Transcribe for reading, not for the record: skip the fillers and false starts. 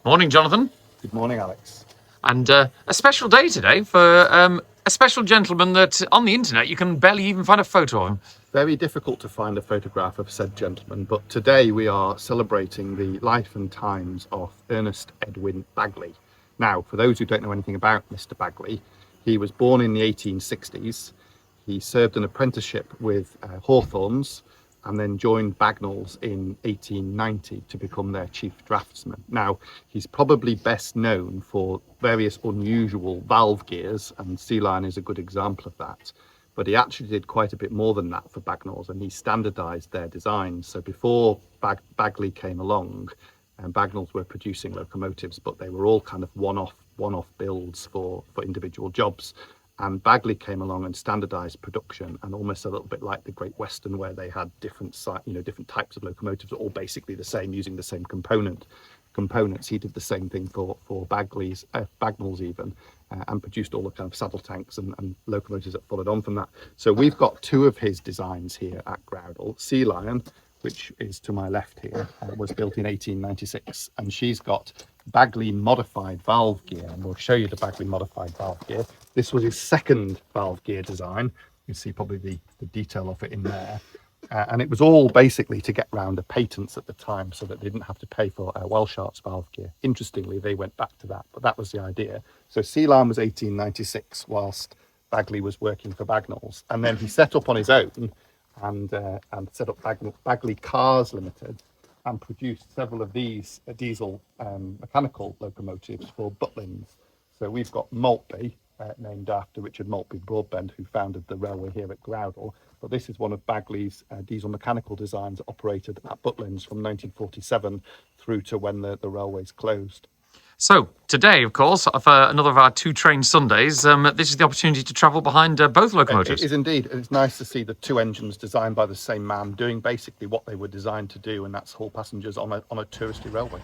Morning, Jonathan. Good morning, Alex. And a special day today for a special gentleman that on the internet you can barely even find a photo of him. Very difficult to find a photograph of said gentleman, but today we are celebrating the life and times of Ernest Edwin Baguley. Now, for those who don't know anything about Mr. Baguley, he was born in the 1860s. He served an apprenticeship with Hawthorns and then joined Bagnall's in 1890 to become their chief draftsman. Now, he's probably best known for various unusual valve gears, and Sea Lion is a good example of that. But he actually did quite a bit more than that for Bagnall's, and he standardized their designs. So before Baguley came along, Bagnall's were producing locomotives, but they were all kind of one-off builds for individual jobs. And Baguley came along and standardized production, and almost a little bit like the Great Western, where they had different types of locomotives, all basically the same, using the same components. He did the same thing for Bagnall's even, and produced all the kind of saddle tanks and locomotives that followed on from that. So we've got two of his designs here at Groudle. Sea Lion, which is to my left here, was built in 1896, and she's got Baguley modified valve gear, and we'll show you the Baguley modified valve gear. This was his second valve gear design. You see probably the detail of it in there. And it was all basically to get round the patents at the time so that they didn't have to pay for Welshart's valve gear. Interestingly, they went back to that, but that was the idea. So Sea Lion was 1896 whilst Baguley was working for Bagnall's. And then he set up on his own and set up Baguley Cars Limited and produced several of these diesel mechanical locomotives for Butlins. So we've got Maltby, named after Richard Maltby Broadbent, who founded the railway here at Groudle. But this is one of Baguley's diesel mechanical designs that operated at Butlins from 1947 through to when the railways closed. So today, of course, for another of our two train Sundays, this is the opportunity to travel behind both locomotives. It is indeed. And it's nice to see the two engines designed by the same man doing basically what they were designed to do, and that's haul passengers on a touristy railway.